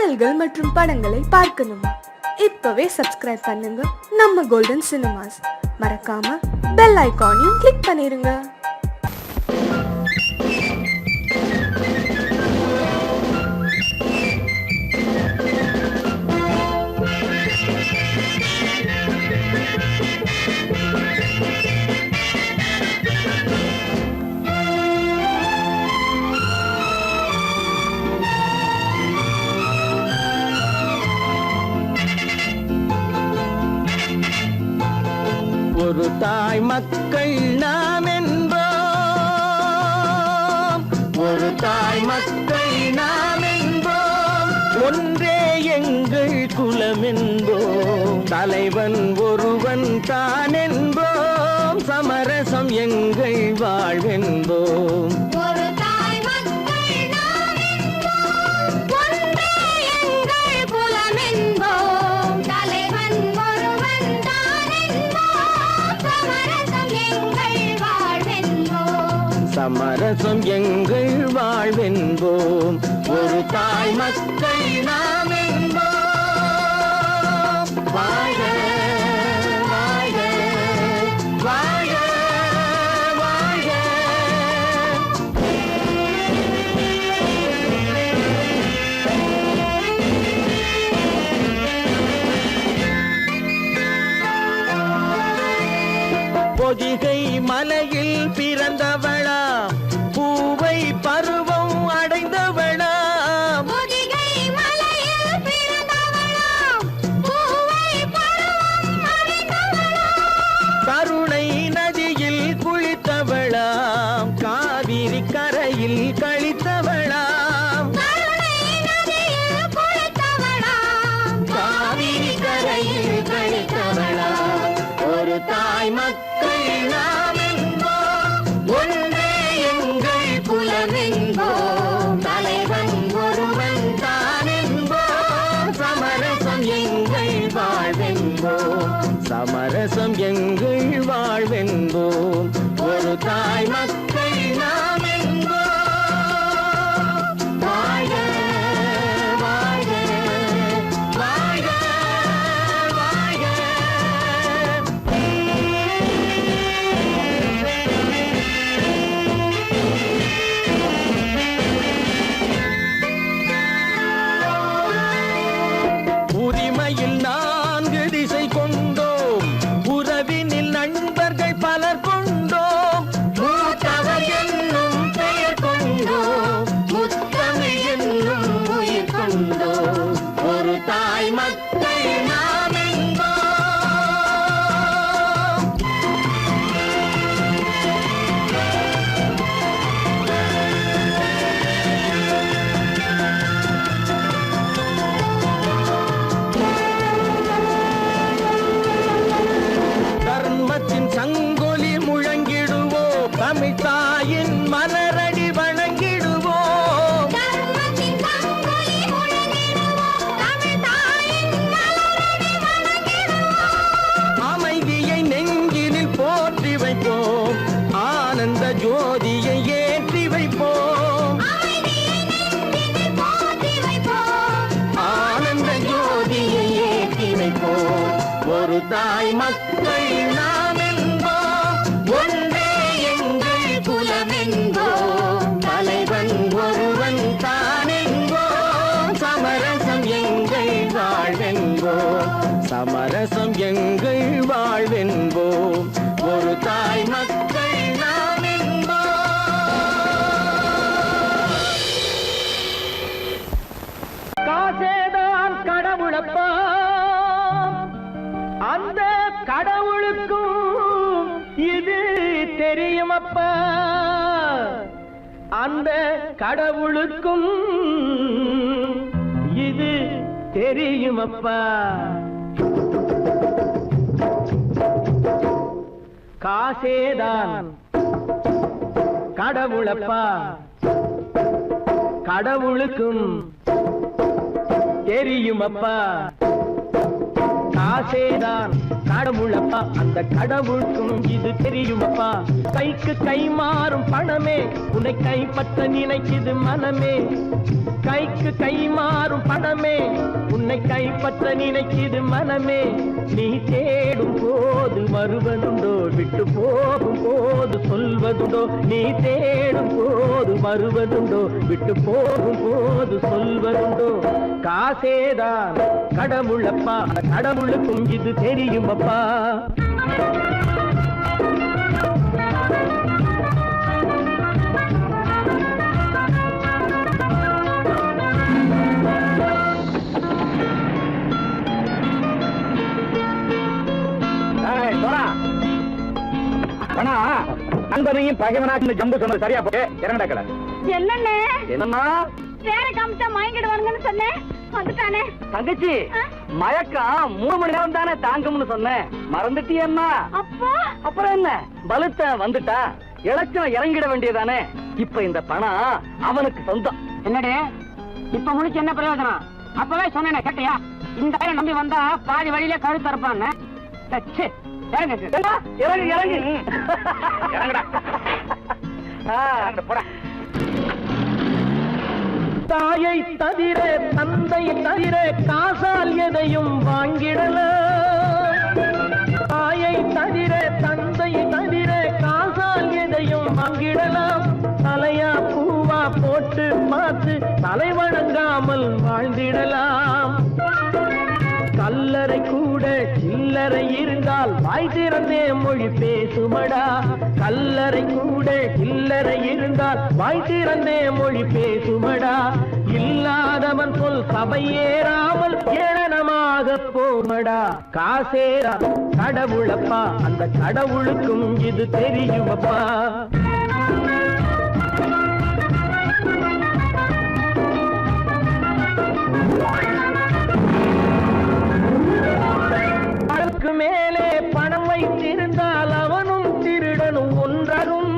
பாடல்கள் மற்றும் படங்களை பார்க்கணுமா? இப்பவே சப்ஸ்கிரைப் பண்ணுங்க நம்ம கோல்டன் சினிமாஸ். மறக்காம பெல் ஐகானையும் கிளிக் பண்ணிருங்க. ஒரு தாய் மக்கள் நாம் என்போம், ஒரு தாய் மக்கள் நாம் என்போம், ஒன்றே எங்கள் குலம் என்போம், தலைவன் ஒருவன் தான் என்போம், சமரசம் எங்கள் வாழ்வென்போம். சமரசம் எங்கள் வாழ்வென்போம், ஒரு தாய் மக்கள் நாம் என்போம். வாழ்க வாழ்க வாழ்க வாழ்க. பொதிகை மலையில் பிறந்தவளா, பூவை பருவம் அடைந்தவளா, பொதிகை மலையில் பிறந்தவளா, பூவை பருவம் அடைந்தவளா, கருணை நதியில் குளித்தவளா, காவிரி கரையில் கழித்தவளா, கருணை நதியில் குளித்தவளா, காவிரி கரையில் கழித்தவளா, ஒரு தாய் மக்கள் நாம் என்போம், ஒன்றே எங்கள் குலம் என்போம், தலைவன் ஒருவன் தான் என்போம், சமரசம் எங்கள் வாழ்வென்போம், சமரசம் எங்கள் வாழ்வென்போம், ஒரு தாய் மக்கள் நாம் என்போம். வாழ்க வாழ்க வாழ்க வாழ்க. உரிமையில் 4 திசை கொண்டோம், உறவினில் நண்பர்கள் பலர் கொண்டோம், மூத்தவர் என்னும் பெயர் கொண்டோம், முத்தமிழ் என்னும் உயிர் கொண்டோம், ஒரு தாய் மக்கள் நாம் என்போம். தர்மத்தின் சங்கொலி முழங்கிடுவோம், தமிழ் தாயின் மலரடி வணங்கிடுவோம், தர்மத்தின் சங்கொலி முழங்கிடுவோம், தமிழ் தாயின் மலரடி வணங்கிடுவோம், அமைதியை நெஞ்சினில் போற்றி வைப்போம், ஆனந்த ஜோதியை ஏற்றி வைப்போம், அமைதியை நெஞ்சினில் போற்றி வைப்போம், ஆனந்த ஜோதியை ஏற்றி வைப்போம், ஒரு தாய் மக்கள் நாம் என்போம், ஒன்றே எங்கள் குலம் என்போம், தலைவன் ஒருவன் தான் என்போம், சமரசம் எங்கள் வாழ்வென்போம், சமரசம் எங்கள் வாழ்வென்போம், ஒரு தாய் மக்கள் நாம் என்போம். காசேதான் கடவுளப்பா, அந்த கடவுளுக்கும் இது தெரியுமப்பா, அந்த கடவுளுக்கும் இது தெரியுமப்பா. காசேதான் கடவுளப்பா, கடவுளுக்கும் தெரியுமப்பா, காசேதான் கடவுளப்பா அந்த கடவுளுக்கும் இது தெரியுமப்பா கைக்கு கை மாறும் பணமே உன்னை கைப்பற்ற நினைக்குது மனமே கைக்கு கை மாறும் பணமே உன்னை கைப்பற்ற நினைக்குது மனமே நீ தேடும் போது வருவதுண்டோ விட்டு போகும் போது சொல்வதுண்டோ நீ தேடும் போது வருவதுண்டோ விட்டு போகும் போது சொல்வதுண்டோ காசேதான் கடவுளப்பா கடவுளுக்கும் இது தெரியுமப்பா நண்பனையும் பகைவனாக்கு ஜம்பு சொன்னது சரியா போட்டு இறங்கடக்கல என்னண்ணே என்னம்மா வேற காமிச்சா மயங்கிடுவானுங்கன்னு சொன்னேன் வந்துட்டானே தங்கச்சி மயக்கம் 3 மணி நேரம் தானே தாங்கும்னு சொன்னேன் மறந்துட்டியம்மா அப்பா அப்புறம் என்ன பலுத்த வந்துட்டா இலச்சம் இறங்கிட வேண்டியதானே இப்ப இந்த பணம் அவனுக்கு சொந்தம் என்னடி இப்ப முடிச்சு என்ன பிரயோஜனம் அப்பவே சொன்னேனே கேட்டியா இந்த பையன் நம்பி வந்தா பாதி வழியில கழுத்து இருப்பான்னு இறங்கு இறங்கு இறங்குடா போடா தாயை தவிர தந்தை தவிர காசால் எதையும் வாங்கிடலாம் தாயை தவிர தந்தை தவிர காசால் எதையும் வாங்கிடலாம் தலையா பூவா போட்டு பார்த்து தலை வணங்காமல் வாழ்ந்திடலாம் கல்லறை கூட சில்லறை இருந்தால் வாய் திறந்தே மொழி பேசுமடா கல்லறை கூட சில்லறை இருந்தால் வாய் திறந்தே மொழி பேசுமடா இல்லாதவன் சொல் சபையேறாமல் ஏளனமாக போமடா காசேரா கடவுளப்பா அந்த கடவுளுக்கும் இது தெரியுமப்பா அதற்கு மேலே பணம் வைத்திருந்தால் அவனும் திருடனும் ஒன்றாகும்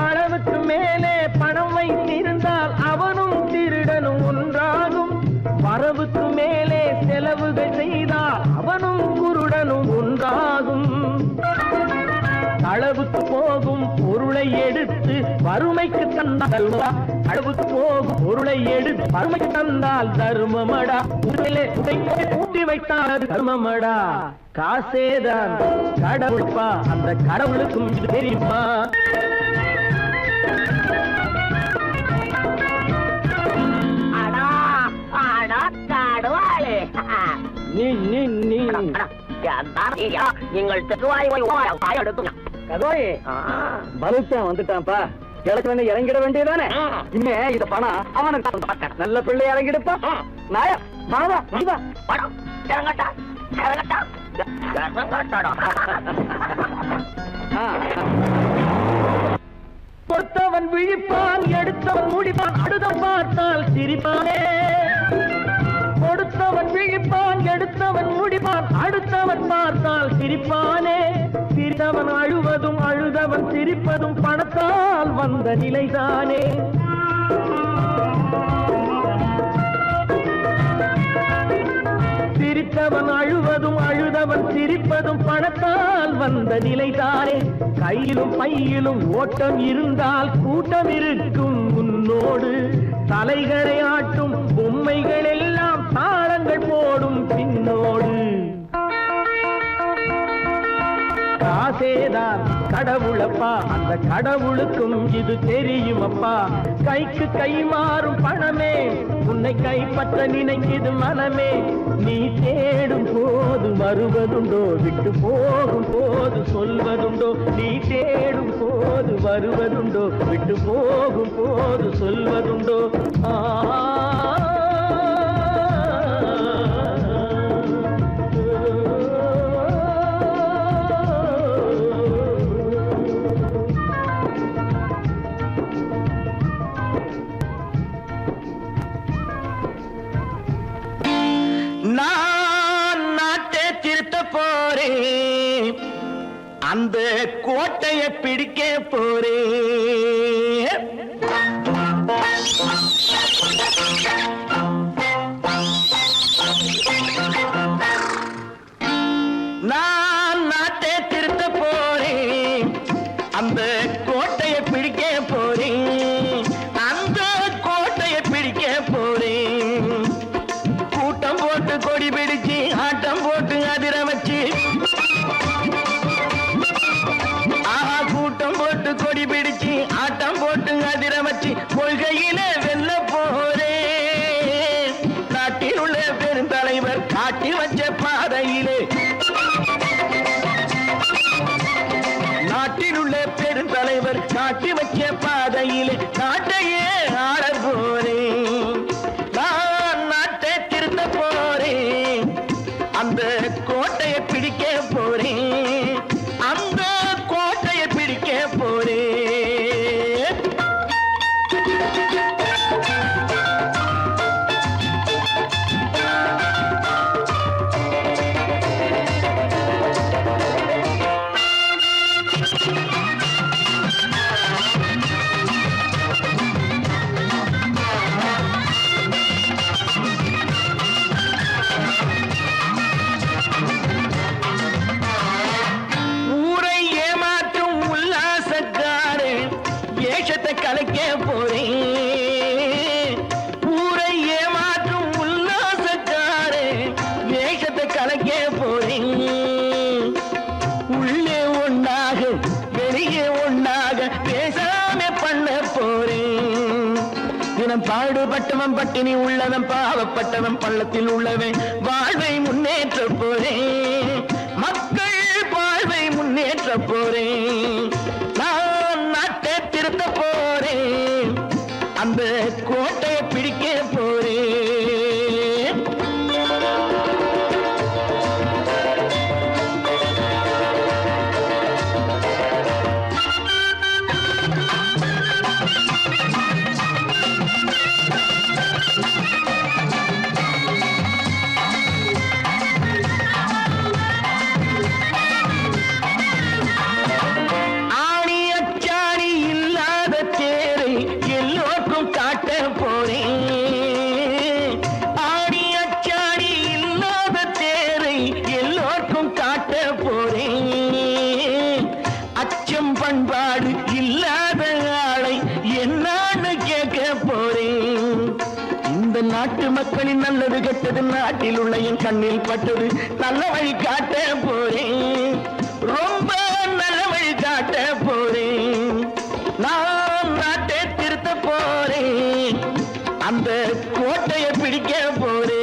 அளவுக்கு மேலே பணம் வைத்திருந்தால் அவனும் திருடனும் ஒன்றாகும் வரவுக்கு மேலே செலவுகள் செய்தால் அவனும் குருடனும் ஒன்றாகும் அளவுக்கு போகும் பொருளை எடுத்து வறுமைக்கு தந்தால் அளவுக்கு போகும் பொருளை எடுத்து வறுமைக்கு தந்தால் தர்மமடா ஊட்டி வைத்தால் தர்மமடா காசேதான் கடவுள்பா அந்த கடவுளுக்கும் இது தெரியுமா நீங்கள் கதோய் பலுத்தான் வந்துட்டான்ப்பா கிழக்கு இறங்கிட வேண்டியதானே இனிமே இந்த பணம் அவனுக்கு நல்ல பிள்ளை இறங்கிடுப்பா நாயா மாவா வா படம் இறங்கட்டா இறங்கட்டா கொடுத்தவன் விழிப்பான் எடுத்தவன் முடிப்பான் அடுத்தவன் பார்த்தால் சிரிப்பானே கொடுத்தவன் விழிப்பான் எடுத்தவன் முடிப்பான் அடுத்தவன் பார்த்தால் சிரிப்பானே சிரித்தவன் அழுவதும் அழுதவன் சிரிப்பதும் பணத்தால் வந்த நிலைதானே சிரித்தவன் அழுவதும் அழுதவன் சிரிப்பதும் பணத்தால் வந்த நிலைதானே கையிலும் பையிலும் ஓட்டம் இருந்தால் கூட்டம் இருக்கும் உன்னோடு தலைகளை ஆட்டும் பொம்மைகள் எல்லாம் தாளங்கள் போடும் பின்னோடு காசேதான் கடவுளப்பா அந்த கடவுளுக்கும் இது தெரியுமப்பா கைக்கு கை மாறும் பணமே உன்னை கைப்பற்ற நினைக்குது மனமே நீ தேடும் போது வருவதுண்டோ விட்டு போகும் போது சொல்வதுண்டோ நீ தேடும் போது வருவதுண்டோ விட்டு போகும் போது சொல்வதுண்டோ நான் நாட்டை திருத்த போறேன் அந்த கோட்டையை பிடிக்க போறேன் பாடுபட்டவன் பட்டினி உள்ளவன் பாவப்பட்டவன் பள்ளத்தில் உள்ளவன் வாழ்வை முன்னேற்ற போறேன் மக்கள் வாழ்வை முன்னேற்ற போறேன் நான் நாட்டை திருத்த போறேன் அந்த கோட்டையை பிடிக்க போறேன் பண்பாடு இல்லாத ஆளை என்னான்னு கேட்க போறேன் இந்த நாட்டு மக்களின் நல்லது கெட்டது நாட்டில் உள்ள என் கண்ணில் பட்டது நல்ல வழி காட்ட போறேன் ரொம்ப நல்ல வழி காட்ட போறேன் நான் நாட்டை திருத்த போறேன் அந்த கோட்டையை பிடிக்க போறேன்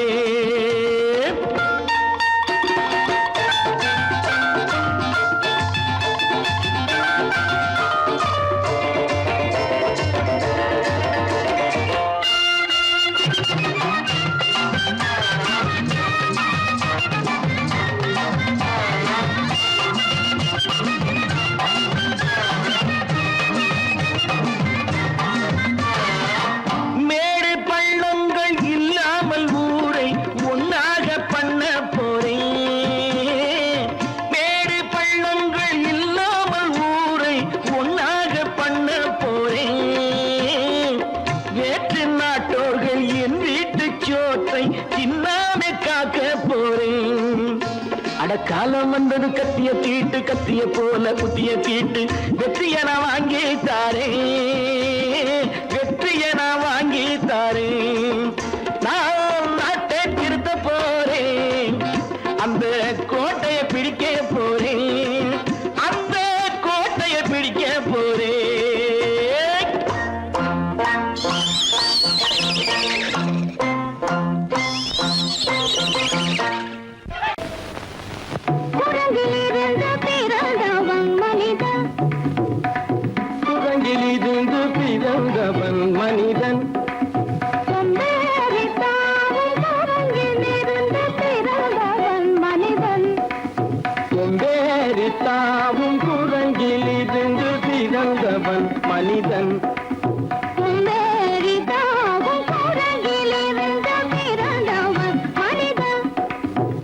காலம் வந்தது கத்திய தீட்டு கத்திய போல குத்திய தீட்டு வெற்றிய நான் வாங்கி தாரேன் வெற்றிய நான் வாங்கி தாரேன் நான் நாட்டை திருத்த போறேன் அந்த கோட்டையை பிடிக்க போறேன் அந்த கோட்டையை பிடிக்க போறேன் மனிதன் கொம்பேரித்தாவும் குரங்கிலிருந்து பிறந்தவன் மனிதன்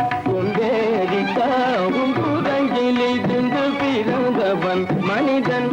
கொம்பேரித்தாவும் குரங்கிலிருந்து பிறந்தவன் மனிதன்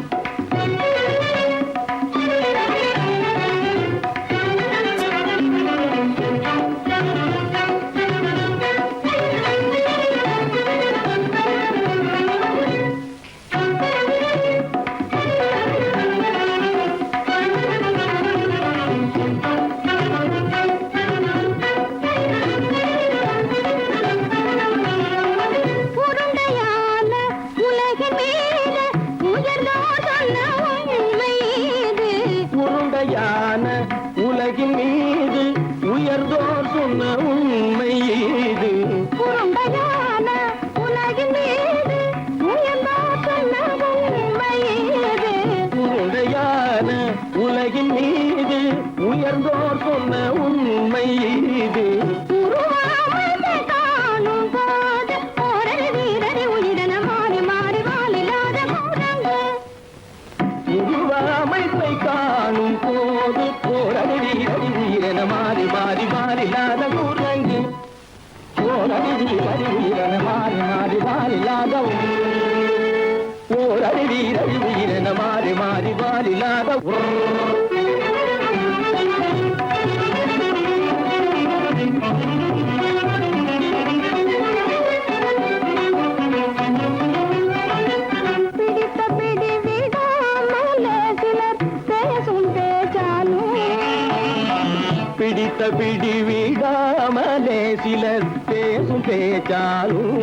உலகின் மீது உயர்ந்தோர் சொன்ன உண்மை இது உருண்டையான உலகின் மீது உயர்ந்தோர் சொன்ன உண்மை இது உருண்டையான உலகின் மீது உயர்ந்தோர் சொன்ன உண்மை இது காணும் போது ஒரு வீரரை உயிரின மாறி மாறி வாழில்லாத கூடங்கு உருவாமைப்பை காணும் போது போரடி வீரடி வீரன மாறி மாறி மாறில்லாத கூடங்கு போரடி வீரடி வீரன மாறி மாறி மாறில்லாத போரடி வீரடி வீரன மாறி மாறி மாறில்லாத பிடித்த பிடி விடாமலே சிலர் பேசும் பேச்சாலும்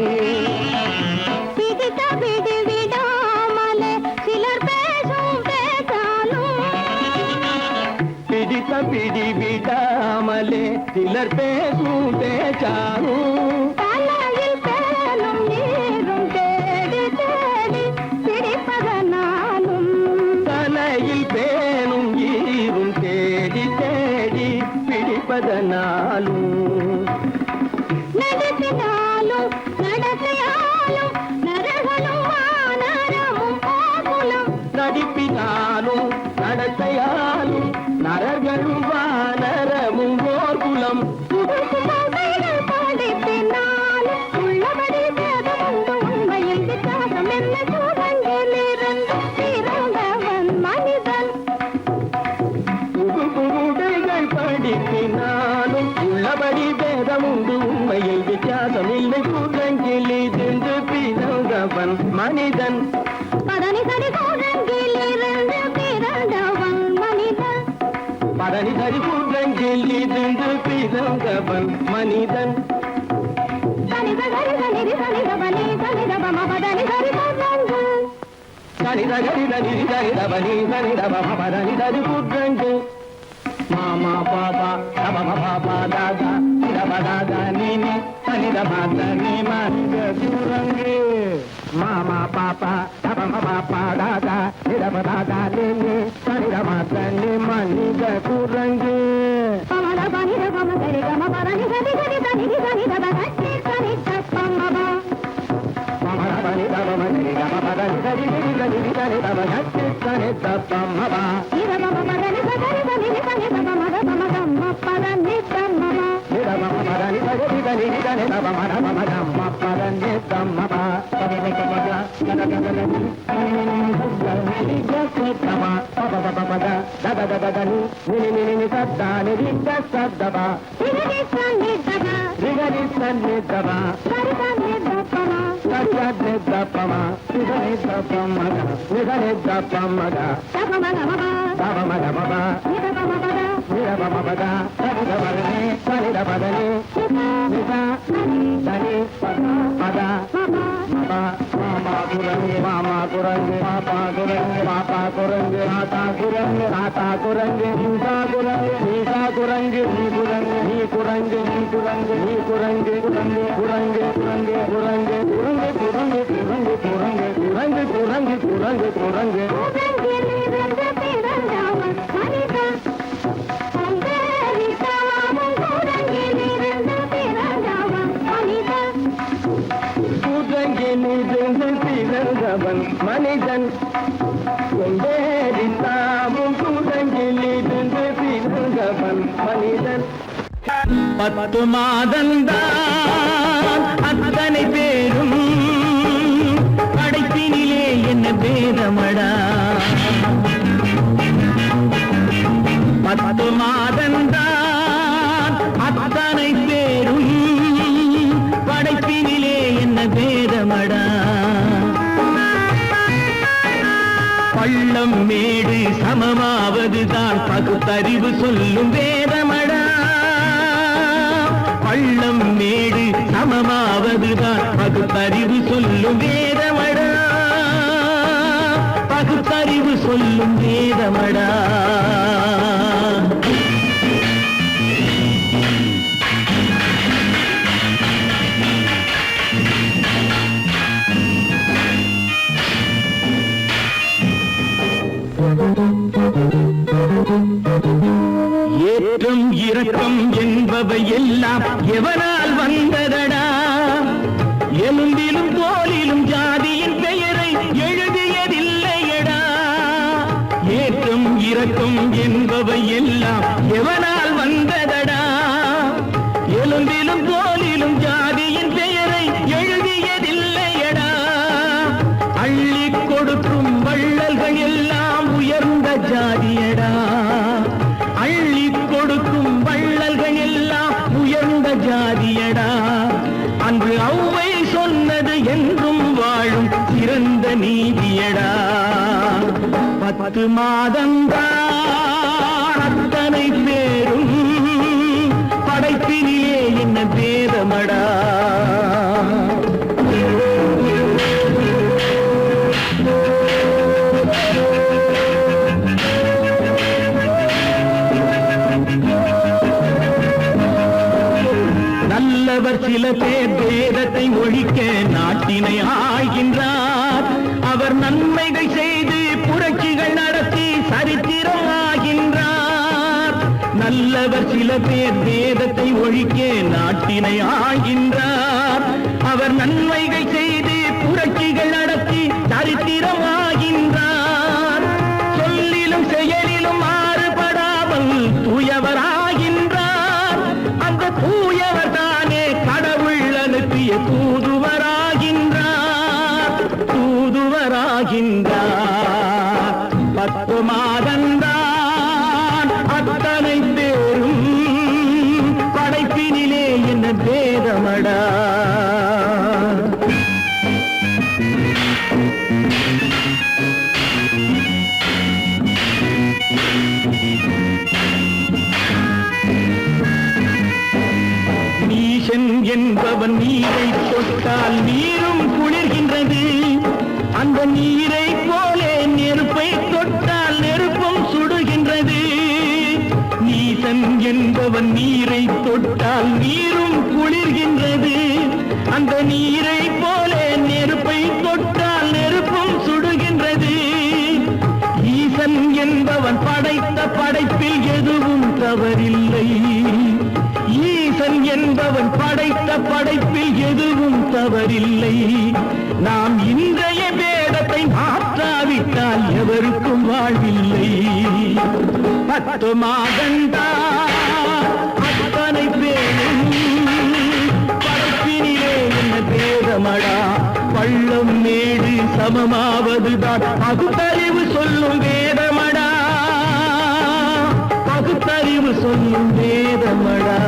பிடித்த பிடி விடாமலே சிலர் பேசும் பேச்சாலும் பிடி பிடித்த பிடி விடாமலே சிலர் பேசும் பேச்சாரும் தலையில் பேனும் நீரும் தேடி தேடி பிடிப்பதனாலும் தலையில் பேனும் ஈரும் தேடி தேடி பிடிப்பதனாலும் நடத்தினாலும் நடத்தையாலும் நரகனும் வானரமும் ஆகுலம் நடிப்பினாலும் நடத்தையாலும் நரர்களும் வானரமும் ஓர் குலம் புதுசுமைகள் படிப்பினாலும் உள்ளபடி வேதம் உண்டு உண்மையில் வித்தியாசம் என்ன சூழலிலிருந்து பிறந்தவன் மனிதன் புகுடைகள் படிப்பினாலும் உள்ளபடி பேதம் உண்டு உண்மையில் வித்தியாசம் இல்லை கூட்டங்கிலிருந்து பிறந்தவன் மனிதன் பதனி சரி சூழலிலிருந்து பிறந்தவன் மனிதன் பதனி சரி கூட்டங்கிலிருந்து பிறந்தவன் மனிதன் சனித சரி சனிதி சனிதபனி சனிதபம பதனி சரி சூழங்கு சனித கரித நிதி சரிதபனி சரிதப பதனி சரி கூட்டங்கு மாமா பாபா தப பாபா தாதா இதப தாதா நீனி சனித பாத நீ மனித கூரங்கு மாமா பாப்பா தப பாப்பா தாதா இதப தாதா நீனி சனித பாத நீ மனித கூரங்கு பமத பனித பம சரி கம பதனி சரி சரி சனிதி சனிதப கட்டி சனி தப்பமப பமணபனி தபம சரி கம பதனி சரி சரி சரி சரி தப கட்டி சனி தப்பமபா இதபம பதனி சரி சனிதி சனிதப மத பம கம்ம பதனி தம்மப நிதம பதனி சரி சரி சரி தப மத பம கம்ம பதனி தம்மபா பதனி கமபா கதகதனி நினி ஜசதப பப பப பத ததததனி நினி சத்தானி ரிதசதப திரிதி சனிதப ரிகரி சன்னிதப சரி சனிதபம சத்யத்னி தப்பம நிதனி தப்பமக நிதனி தப்பமக தபம கமப தபம கமப நிதபம பத நிதபமபத தபதபதனி சனிதபதனி நித தனி பத மாமா குரங்கு மாமா குரங்கு பாப்பா குரங்கு பாப்பா குரங்கு ஆத்தா குரங்கு ஆத்தா குரங்கு நீசா குரங்கு நீசா குரங்கு நீ குரங்கு நீ குரங்கு நீ குரங்கு நீ குரங்கு குரங்கு குரங்கு குரங்கு குரங்கு குரங்கு குரங்கு குரங்கு குரங்கு குரங்கு குரங்கு குரங்கு உலகிலிருந்து பிறந்தவன் மனிதன் சந்தரித்தாவும் உலகிலிருந்து பிறந்தவன் மனிதன் கூட்டங்கிலிருந்து பிறந்தவன் மனிதன் கொண்டேறித்தாவும் கூட்டங்கிலிருந்து பிறந்தவன் மனிதன் 10 மாதந்தான் அத்தனை பேரும் படைப்பினிலே என்ன பேதமடா 10 மாதந்தான் அத்தனை பேரும் படைப்பினிலே என்ன பேதமடா பள்ளம் மேடு சமமாவதுதான் பகுத்தறிவு சொல்லும் வேதமடா பள்ளம் மேடு சமமாவதுதான் பகுத்தறிவு சொல்லும் வேதமடா பகுத்தறிவு சொல்லும் வேதமடா ஏற்றம் இரக்கம் என்பவை எல்லாம் எவனால் வந்ததடா எலும்பிலும் தோலிலும் ஜாதியின் பெயரை எழுதியதில்லையடா ஏற்றம் இரக்கம் என்பவை எல்லாம் எவனால் வந்ததடா எலும்பிலும் தோலிலும் ஜாதியின் பெயரை எழுதியதில்லையடா அள்ளி கொடுக்கும் வள்ளல்கள் எல்லாம் உயர்ந்த ஜாதியடா அள்ளி கொடுக்கும் வள்ளல்கள் எல்லாம் உயர்ந்த ஜாதியடா அன்று ஔவை சொன்னது என்றும் வாழும் சிறந்த நீதியடா 10 மாதந்தான் அத்தனை பேரும் படைப்பினிலே என்ன பேதமடா நல்லவர் சில பேர் வேதத்தை ஒழிக்க நாட்டினை ஆள்கின்றார். அவர் நன்மைகள் செய்து புரட்சிகள் நடத்தி சரித்திரம் ஆகின்றார். நல்லவர் சில பேர் வேதத்தை ஒழிக்க நாட்டினை ஆள்கின்றார். அவர் நன்மைகள் செய்து புரட்சிகள் நடத்தி சரித்திரம் ஆகின்றார். சொல்லிலும் செயலிலும் மாறுபடாமல் தூயவராகின்றார். அந்த தூயவர் தானே கடவுள் அனுப்பிய தூதுவராகின்றார். தூதுவராகின்றார். 10 மாதந்தான் அத்தனை பேரும் படைப்பினிலே என்ன பேதமடா. என்பவன் நீரை தொட்டால் நீரும் குளிர்கின்றது. அந்த நீரை போலே நெருப்பை தொட்டால் நெருப்பும் சுடுகின்றது. நீசன் என்பவன் நீரை தொட்டால் நீரும் குளிர்கின்றது. அந்த நீரை போலே நெருப்பை தொட்டால் நெருப்பும் சுடுகின்றது. ஈசன் என்பவன் படைத்த படைப்பில் எதுவும் தவறில்லை. ஈசன் என்பவன் படைத்த படைப்பில் எதுவும் தவறில்லை. நாம் இன்றைய வேதத்தை மாற்றாவிட்டால் எவருக்கும் வாழ்வில்லை. 10 மாதந்தான் அத்தனை பேரும் படைப்பினிலே என்ன பேதமடா. பள்ளம் மேடு சமமாவதுதான் பகுத்தறிவு சொல்லும் வேதமடா. பகுத்தறிவு சொல்லும் வேதமடா.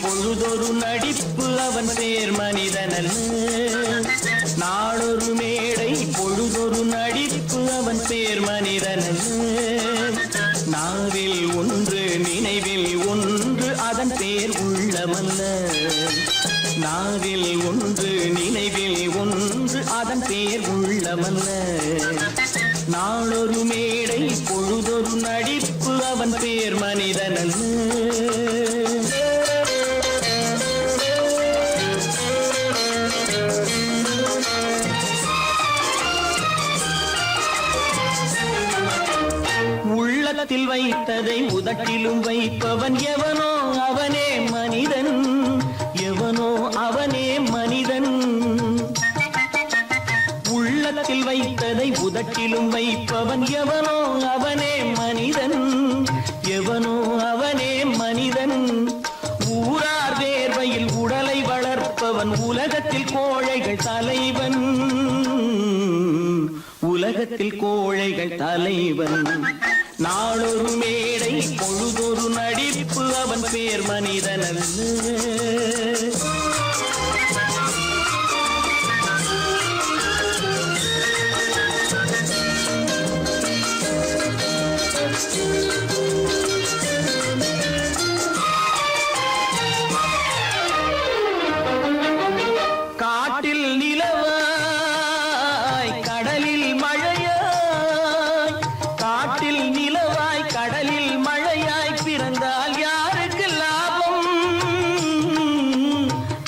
பொழுதொரு நடிப்பு அவன் பேர் மனிதனல்ல. நாளொரு மேடை பொழுதொரு நடிப்பு அவன் பேர் மனிதனல்ல. நாவில் ஒன்று நினைவில் ஒன்று அதன் பேர் உள்ளமல்ல. நாவில் ஒன்று நினைவில் ஒன்று அதன் பேர் உள்ளமல்ல. நாளொரு மேடை பொழுதொரு நடிப்பு அவன் பேர் மனிதனல்ல. உள்ளத்தில் வைத்ததை உதட்டிலும் வைப்பவன் எவனோ அவனே மனிதன். எவனோ அவனே மனிதன். உள்ளத்தில் வைத்ததை உதட்டிலும் வைப்பவன் எவனோ அவனே மனிதன். எவனோ அவனே மனிதன். ஊரார் வேர்வையில் உடலை வளர்ப்பவன் உலகத்தில் கோழைகள் தலைவன். உலகத்தில் கோழைகள் தலைவன். நாளொரு மேடை பொழுதொரு நடிப்பு அவன் பேர் மனிதனல்ல. காட்டில் நிலவாய் கடலில் மழையாய். காட்டில் நிலவாய் கடலில் மழையாய் பிறந்தால் யாருக்கு லாபம்.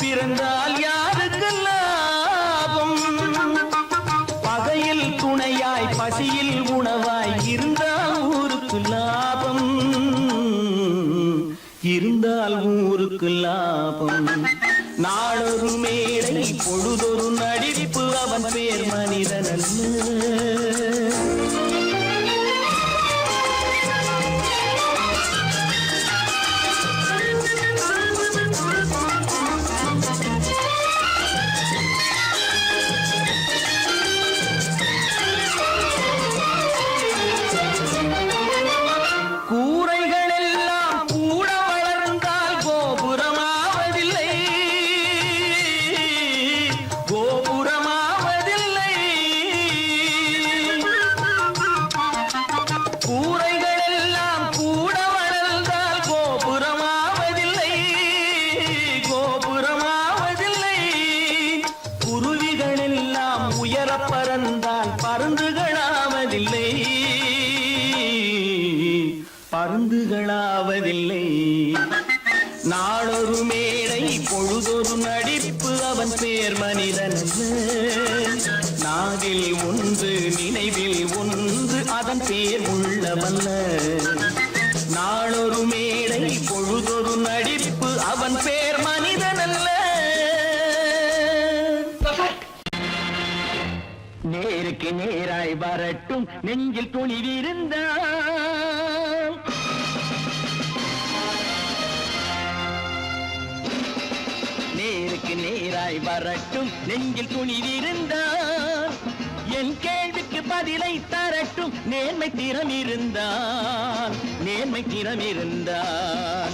பிறந்தால் யாருக்கு லாபம். பகையில் துணையாய் பசியில் உணவாய் இருந்தால் ஊருக்கு லாபம். இருந்தால் ஊருக்கு லாபம். நாளொரு மேடை பொழுதொரு நடிப்பு அவன் பேர் மனிதனல்ல. கூரைகள் எல்லாம் கூட வளர்ந்தால் கோபுரமாவதில்லை. கோபுரமா நாட்களாவதில்லை. நாளொரு மேடை பொழுதொரு நடிப்பு அவன் பேர் மனிதன். நாவில் ஒன்று நினைவில் ஒன்று அதன் பேர் உள்ளவல்ல. நாளொரு மேடை பொழுதொரு நடிப்பு அவன் பேர் மனிதன் அல்ல. நேருக்கு நேராய் வரட்டும் நெஞ்சில் துணிவிருந்தான். நேருக்கு நேராய் வரட்டும் நெஞ்சில் துணிவிருந்தான். என் கேள்விக்கு பதிலை தரட்டும் நேர்மை திறம் இருந்தான். நேர்மை திறம் இருந்தான்.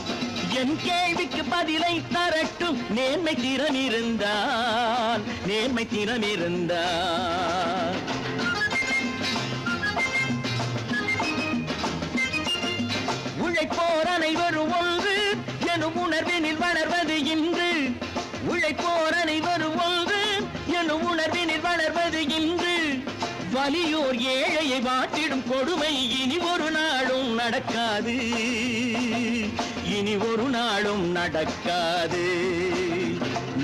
என் கேள்விக்கு பதிலை தரட்டும் நேர்மை திறம் இருந்தான். நேர்மை திறம் இருந்தான். உழைப்போர் அனைவரும் ஒன்று எனும் உணர்வினில் வளர்வது இன்று. உழைப்போர் அனைவரும் ஒன்று எனும் உணர்வினில் வளர்வது இன்று. வலியோர் ஏழையை வாட்டிடும் கொடுமை இனி ஒரு நாளும் நடக்காது. இனி ஒரு நாளும் நடக்காது.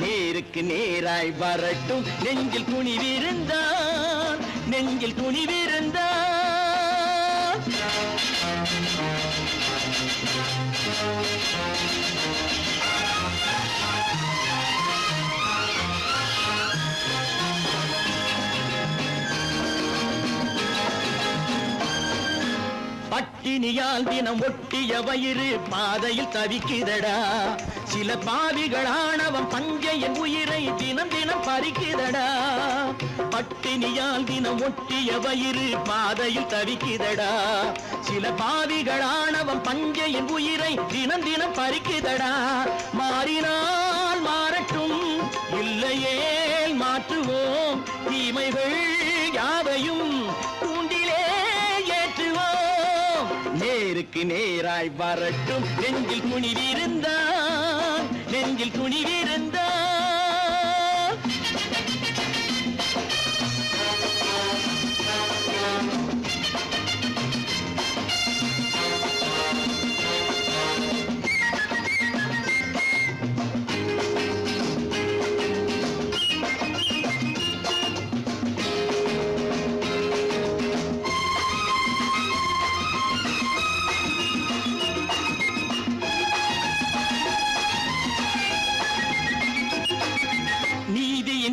நேருக்கு நேராய் வரட்டும் நெஞ்சில் துணிவிருந்தான். நெஞ்சில் துணிவிருந்தான். பட்டினியால் தினம் ஒட்டிய வயிறு பாதையில் தவிக்குதடா. சில பாவிகள் ஆணவம் பஞ்சையின் உயிரை தினம் தினம் பறிக்குதடா. பட்டினியால் தினம் ஒட்டிய வயிறு பாதையில் தவிக்குதடா. சில பாவிகள் ஆணவம் பஞ்சையின் உயிரை தினம் தினம் பறிக்குதடா. மாறினால் மாறட்டும் இல்லையே மாற்றுவோம். தீமைகள் யாவையும் கூண்டிலே ஏற்றுவோம். நேருக்கு நேராய் வரட்டும் நெஞ்சில் துணிவிருந்தான். நெஞ்சில் துணிவிருந்தான்.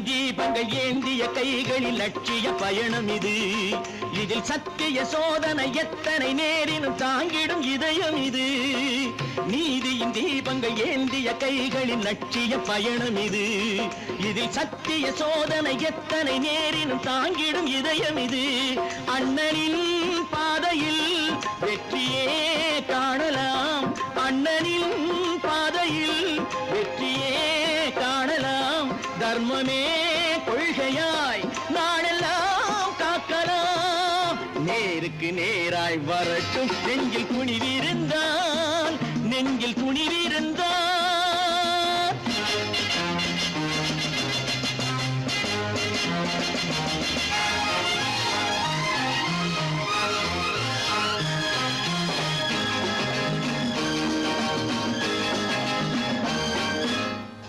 தீபங்கள் ஏந்திய கைகளில் லட்சிய பயணம் இது. இதில் சத்திய சோதனை எத்தனை நேரினும் தாங்கிடும் இதயம் இது. நீதியின் தீபங்கள் ஏந்திய கைகளில் லட்சிய பயணம் இது. இதில் சத்திய சோதனை எத்தனை நேரினும் தாங்கிடும் இதயம் இது. அண்ணனின் பாதையில் வெற்றியே காணலாம். அண்ணனின் பாதையில் வெற்றியே காணலாம். தர்மமே கொள்கையாய் நாடெல்லாம் காக்கலாம். நேருக்கு நேராய் வரட்டும் நெஞ்சில் துணிவிருந்தான். நெஞ்சில் துணிவிருந்தான்.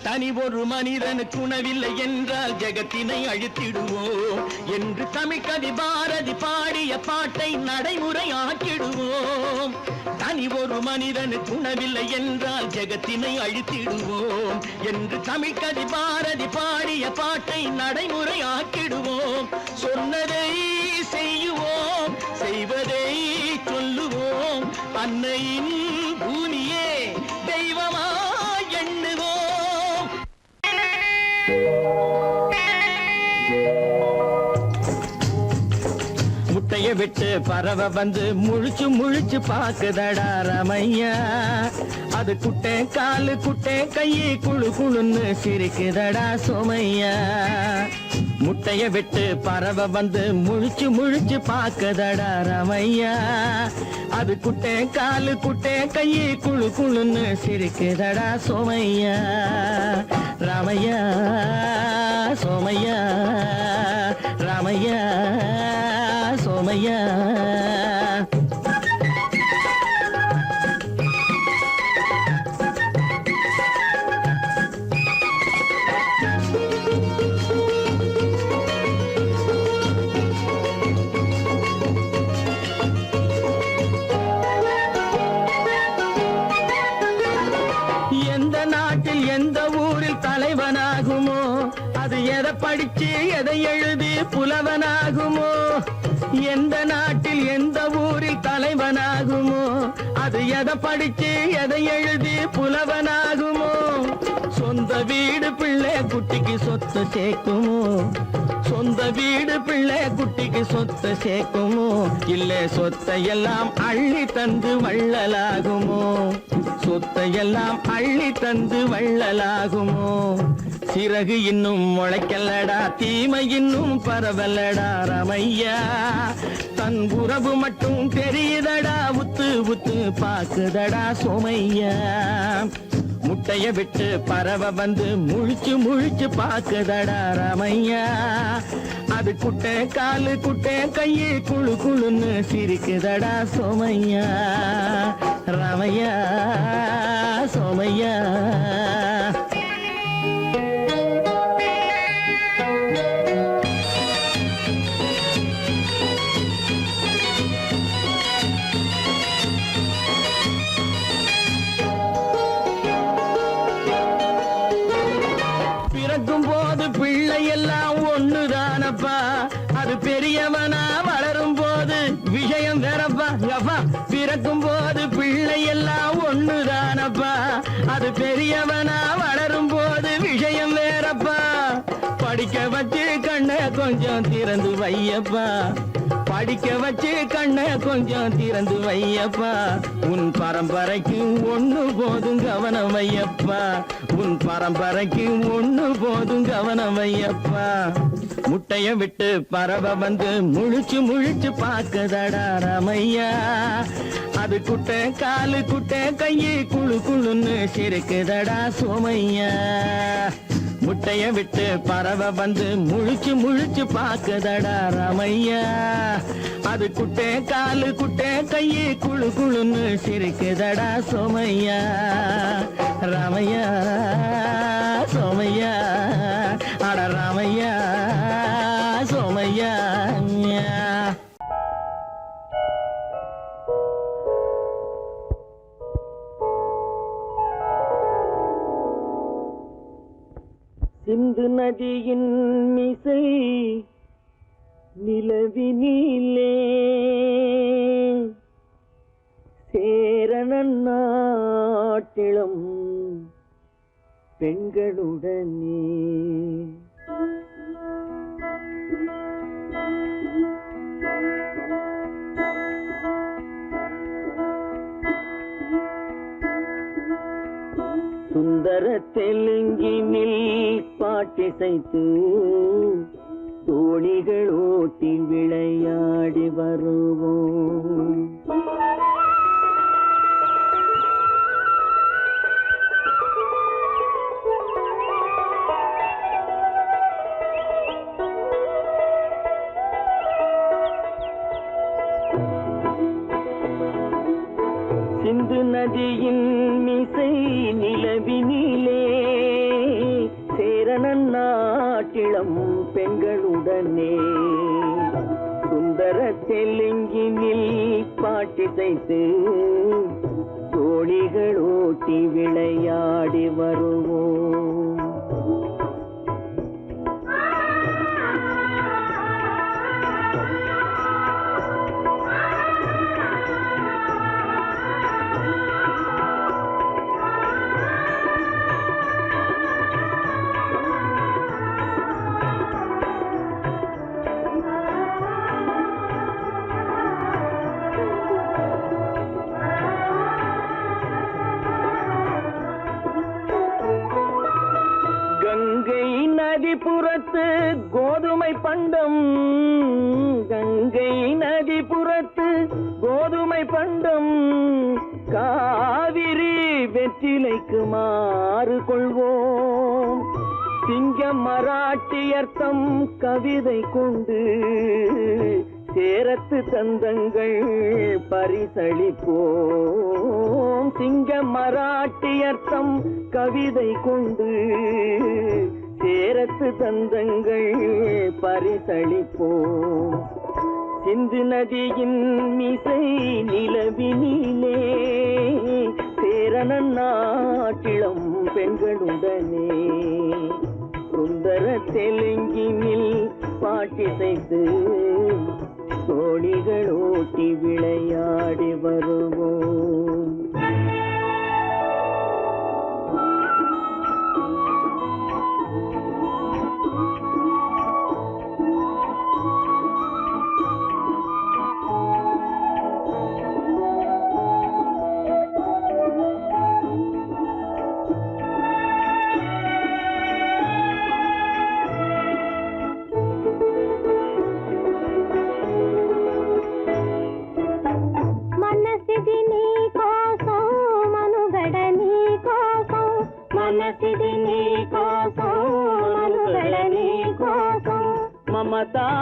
தனி ஒரு மனிதனுக்கு உணவில்லை என்றால் ஜெகத்தினை அழித்திடுவோம் என்று தமிழ் கவி பாரதி பாடிய பாட்டை நடைமுறை ஆக்கிடுவோம். தனி ஒரு மனிதனுக்கு உணவில்லை என்றால் ஜெகத்தினை அழித்திடுவோம் என்று தமிழ் கவி பாரதி பாடிய பாட்டை நடைமுறை ஆக்கிடுவோம். சொன்னதை செய்யுவோம், செய்வதை சொல்லுவோம். அன்னையின் பூமியே தெய்வமா எண்ணுவோம். முட்டைய விட்டு பறவை வந்து முழிச்சு முழிச்சு பாக்குதடா ரமையா. அது குட்டே காலு குட்டே கையை குழு குழுன்னு சிரிக்குதடா சோமையா. முட்டைய விட்டு பறவை வந்து முழிச்சு முழிச்சு பாக்குதடா ரமையா. அது குட்டே காலு குட்டே கையை குழு குழுன்னு சிரிக்குதடா சோமையா. ராமையா சோமையா, ராமையா சோமையா. தலைவனாகுமோ அது எதை படிச்சு எதை எழுதி புலவனாகுமோ எந்த நாட்டில் எந்த ஊரில் தலைவனாகுமோ அது எதை படிச்சு எதை எழுதி புலவனாகுமோ சொந்த வீடு பிள்ளை குட்டிக்கு சொத்து சேர்க்குமோ சொந்த வீடு பிள்ளை குட்டிக்கு சொத்தை சேர்க்குமோ இல்ல சொத்தை எல்லாம் அள்ளி தந்து வள்ளலாகுமோ சொத்தை எல்லாம் அள்ளி தந்து வள்ளலாகுமோ சிறகு இன்னும் முளைக்கல்லடா தீமை இன்னும் பரவல்லடா ரமையா தன் உறவு மட்டும் தெரியுதடா உத்து உத்து பாக்குதடா சோமையா முட்டைய விட்டு பறவை வந்து முழிச்சு முழிச்சு பாக்குதடா ராமையா அது குட்டை காலு குட்டை கையு குழு குழுன்னு சிரிக்குதடா சோமையா ராமையா சோமையா பிறக்கும் போது பிள்ளை எல்லாம் ஒண்ணுதானப்பா அது பெரியவனா வளரும் போது விஷயம் வேறப்பா அப்பா பிறக்கும் போது பிள்ளை எல்லாம் ஒண்ணுதானப்பா அது பெரியவனா வளரும் போது விஷயம் வேறப்பா படிக்க வச்சு கண்ணை கொஞ்சம் திறந்து வையப்பா படிக்க வச்சு கண்ணை கொஞ்சம் திறந்து வையப்பா உன் பரம்பரைக்கு ஒண்ணு போதும் கவனம் வையப்பா உன் பரம்பரைக்கு ஒண்ணு போதும் கவனம் வையப்பா முட்டைய விட்டு பறவை வந்து முழிச்சு முழிச்சு பாக்குதடா ரமையா அது குட்டை காலு குட்டை கையு குழு குழுன்னு சிரிக்குதடா சோமையா முட்டைய விட்டு பறவை வந்து முழிச்சு முழிச்சு பாக்குதடா ரமையா அது குட்டை காலு குட்டை கையு குழு குழுன்னு சிரிக்குதடா சோமையா ராமையா சோமையா அட ராமையா சோமையா சிந்து நதியின் மிசை நிலவினிலே சேரணன் நாட்டிளம் பெண்களுடனே சுந்தர தெலுங்கினில் பாட்டிசைத்து தோணிகள் ஓட்டி விளையாடி வருவோம் சிந்து நதியின் மிசை நிலவினிலே சேரணன் நாட்டிளம் பெண்களுடனே சுந்தர தெலுங்கினில் பாட்டிசைத்து தோணிகள் ஓட்டி விளையாடி வருவோம் கங்கை நதிபுறத்து கோதுமை பண்டம் கங்கை நதிபுறத்து கோதுமை பண்டம் காவிரி வெற்றிலைக்கு மாறு கொள்வோம் சிங்கம் மராட்டியர்த்தம் கவிதை கொண்டு சேரத்து தந்தங்கள் பரிசளிப்போம் சிங்கம் மராட்டியர்த்தம் கவிதை கொண்டு சேரத்து தந்தங்கள் பரிசளிப்போம் சிந்து நதியின் மிசை நிலவினிலே சேர சேரணன் நாட்டிளம் பெண்களுடனே சுந்தர தெலுங்கினில் பாட்டிசைத்து தோழிகள் ஓட்டி விளையாடி வருவோம்.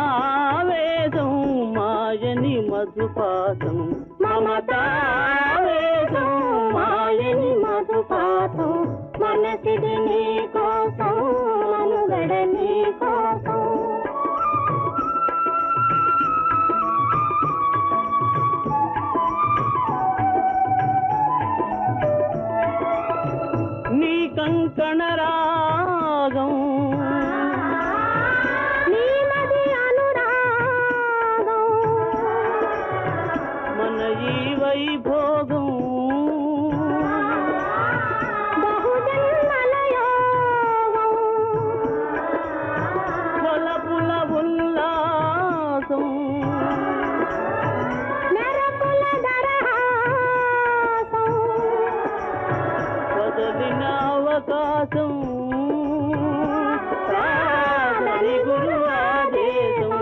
మమతావేదం మాయని మధుపాతం మమతావేదం మాయని మధుపాతం మనసిది నీ కోసం మనుగడ నీ కోసం నీ కంకణ రాగం వైభోగం బహుజన్మలయోగం వలపుల ఉల్లాసం మెరపుల దరహాసం వదలిన అవకాశం సాగని గురు ఆదేశం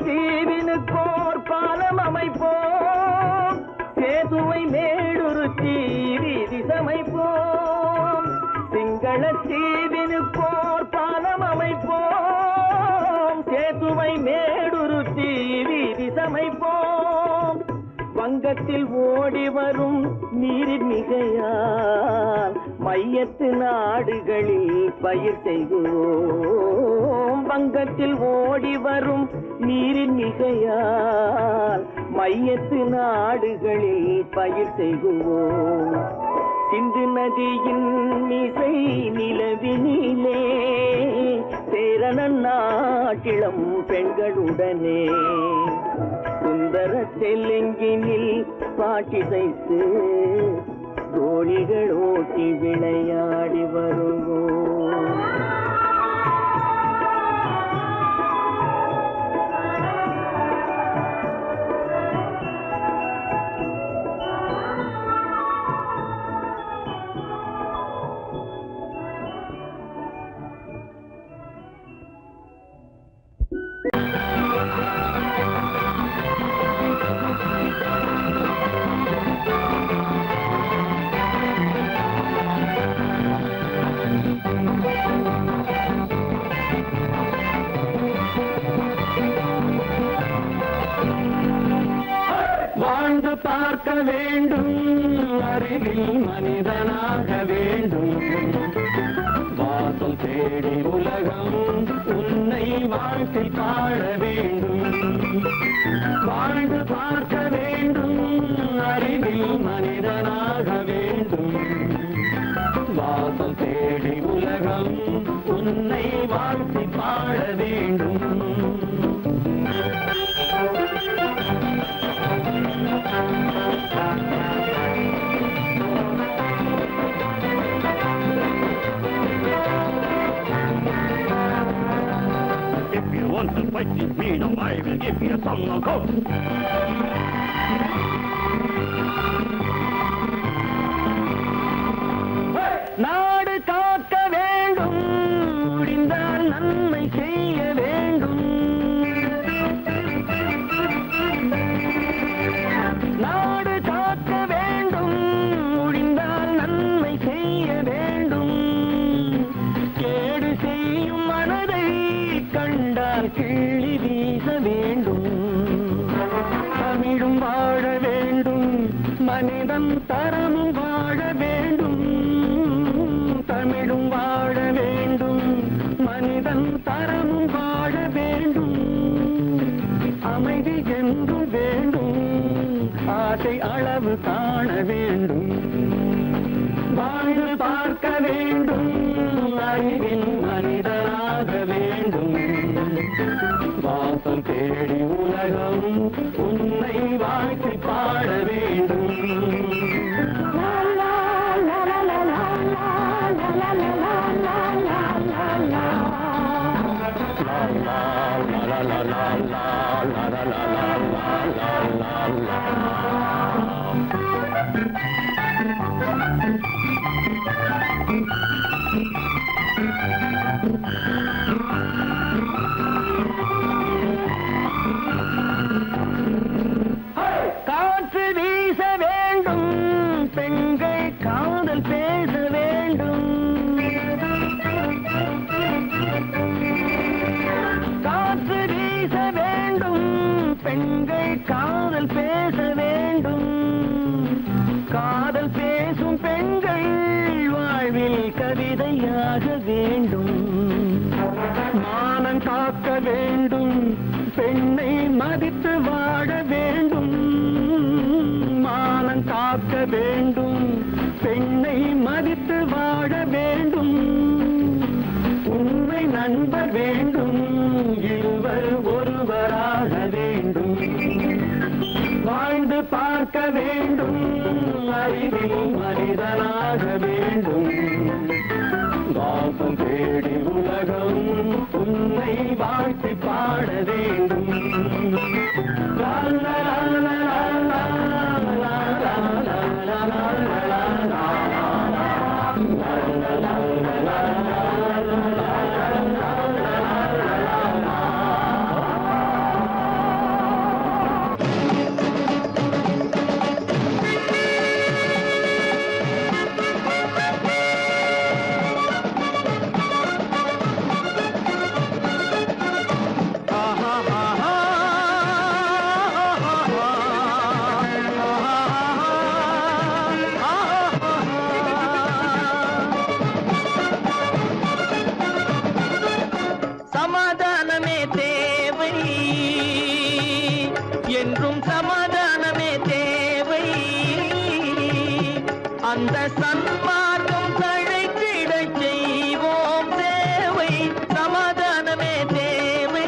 தீவினுக்கோர் பாலம் அமைப்போம் சேதுவை மேடுருத்தி வீதி சமைப்போம் சிங்கள தீவினுக்கோர் பாலம் அமைப்போம் சேதுவை மேடுருத்தி வீதி சமைப்போம் வங்கத்தில் ஓடி வரும் நீரின் மிகையால் மையத்து நாடுகளில் பயிர் செய்வோம் வங்கத்தில் ஓடி வரும் நீரின் மிகையால் மையத்து நாடுகளில் பயிர் செய்வோம் சிந்து நதியின் இசை நிலவினிலே சேரணன் நாட்டிளம் பெண்களுடனே சுந்தர தெலுங்கினில் பாட்டிசைத்து தோழிகள் ஓட்டி விளையாடி வருவோம். வாழ்ந்து பார்க்க வேண்டும் அறிவில் மனிதனாக வேண்டும் வாசல் தேடி உலகம் உன்னை வாழ்க்கை பாட வேண்டும் வாழ்ந்து பார்க்க வேண்டும் அறிவில் மனிதனாக வேண்டும் வாசல் தேடி உலகம் உன்னை வாழ்க்கை பாட வேண்டும் If you want to fight this freedom, I will give you a song of hope. நாடு காக்க வேண்டும் முடிந்தால் நன்மை செய்ய வேண்டும் வாழ்க்கை அளவு காண வேண்டும், வாழ்ந்து பார்க்க வேண்டும், அறிவின் மனிதராக வேண்டும். வாசம் தேடி உலகம் உன்னை வாழ்க்கை பாட வேண்டும். காற்று வீச வேண்டும், பெண்கள் காதல் பேச வேண்டும். காற்று வீச வேண்டும், பெண்கள் காதல் பேச வேண்டும். காதல் பேசும் பெண்கள் வாழ்வில் கவிதையாக வேண்டும். மானம் காக்க வேண்டும், பெண்ணை மதித்து வாழ வேண்டும். மானம் காக்க வேண்டும், பெண்ணை மதித்து வாழ வேண்டும். உண்மை நண்பர் வேண்டும், இருவர் ஒருவராக வேண்டும். வாழ்ந்து பார்க்க வேண்டும், அறிவில் மனிதனாக வேண்டும். வாசம் தேடி உலகம் உன்னை வாழ்த்தி பாட வேண்டும். லா லா லா லா லா லா லா லா லா லா. சமாதானமே தேவை, என்றும் சமாதானமே தேவை. அந்த சன்மார்க்கம் தழைத்திடச் செய்வோம் சேவை. சமாதானமே தேவை.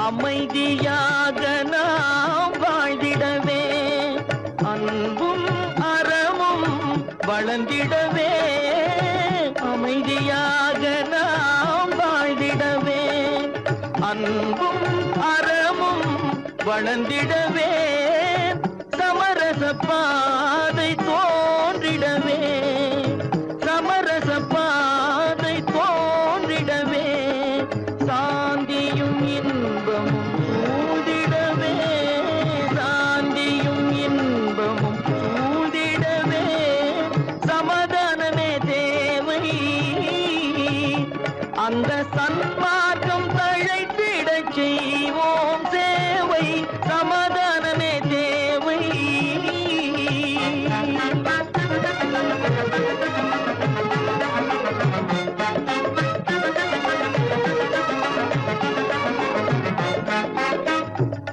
அமைதியாக நாம் வாழ்ந்திடவே, அன்பும் அறமும் வளர்ந்திடவே. அமைதியாக நாம் வாழ்ந்திடவே, அன்பும் அறமும் வளர்ந்திடவே. சமரச பாதை தோன்றிடவே, சமரச பாதை தோன்றிடவே. சாந்தியும் இன்பமும் சூழ்ந்திடவே, சாந்தியும் இன்பமும் சூழ்ந்திடவே. சமாதானமே தேவை, அந்த சன்மார்க்கம் தழைத்திடச் செய்வோம் சேவை. சமாதானமே தேவை.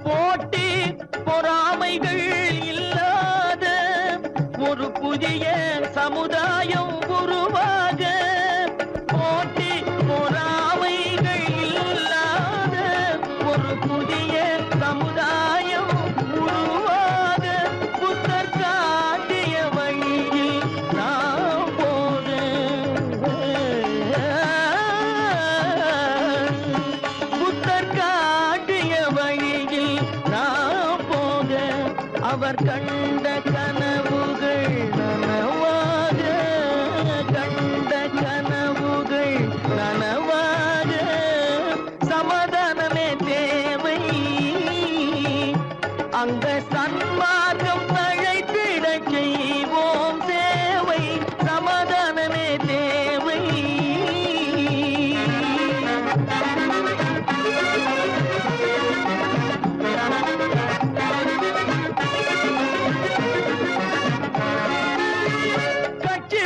போட்டி பொறாமைகள் இல்லாத ஒரு புதிய சமுதாயம் உருவாக. போட்டி பொறாமைகள் இல்லாத ஒரு புதிய சமுதாயம் உருவாக. புத்தர் காட்டிய வழியில் நாம் போக, புத்தர் காட்டிய வழியில் நாம் போக. அவர் கண்ட கனவுகள் நனவாக, கண்ட கனவுகள் நனவாக. சமாதானமே தேவை, அந்த சன்மார்க்கம் தழைத்திடச் செய்வோம் சேவை. சமாதானமே தேவை. கட்சி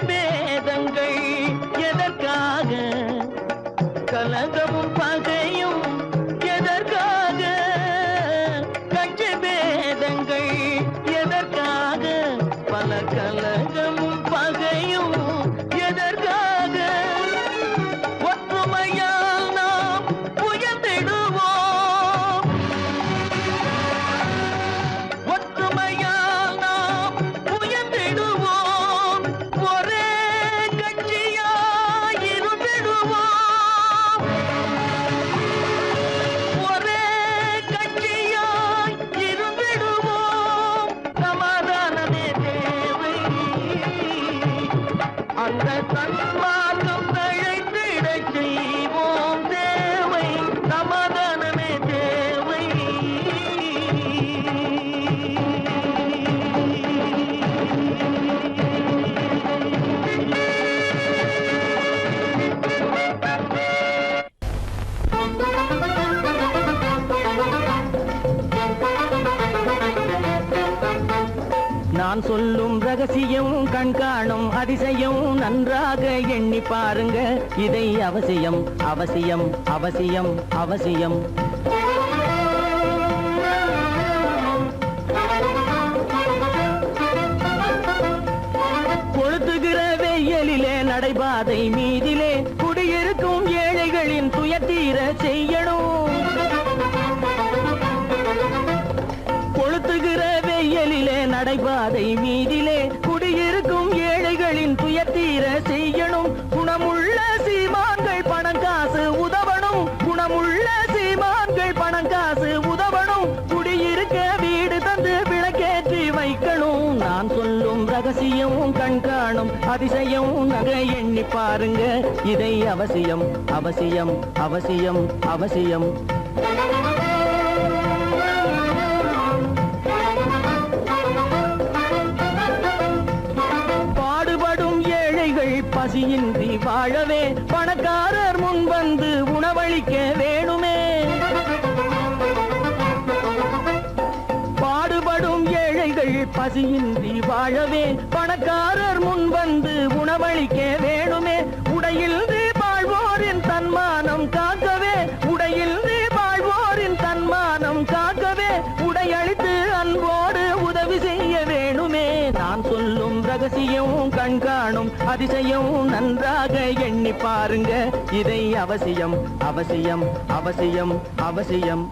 சன்மார்க்கம் தழைத்திடச் செய்வோம் தேவை சமாதானமே தேவை. நான் சொல்லும் ரகசியம் கண்காணும் அதிசயம் நன்றாக எண்ணி பாருங்க. இதை அவசியம் அவசியம் அவசியம் அவசியம். கொளுத்துகிற வெயிலிலே நடைபாதை மீதிலே குடியிருக்கும் ஏழைகளின் துயத்தீர செய்யணும். கொளுத்துகிற வெயிலிலே நடைபாதை மீதிலே குடியிருக்கும் ஏழைகளின் துயத்தீர செய்யணும். குணமுள்ள சீமான்கள் பணம் காசு உதவணும். குணமுள்ள சீமான்கள் பணம் காசு உதவணும். குடியிருக்க வீடு தந்து விளக்கேற்றி வைக்கணும். நான் சொல்லும் ரகசியம் கண்காணும் அதிசயம் நகை எண்ணி பாருங்க. இதை அவசியம் அவசியம் அவசியம் அவசியம். பசியின்றி வாழவே பணக்காரர் முன் வந்து உணவளிக்க வேணுமே. பாடுபடும் ஏழைகள் பசியின்றி வாழவே பணக்காரர் முன் வந்து உணவளிக்க வேணுமே. உடையில் வாழ்வோரின் தன்மானம் காக்கவே உடையில் வாழ்வோரின் தன்மானம் காக்கவே உடையளித்து அன்போடு உதவி செய்ய வேணுமே. நான் சொல்லும் ரகசியம் கண்காணும் அதிசயம் நன்றாக எண்ணி பாருங்க. இதை அவசியம் அவசியம் அவசியம் அவசியம்.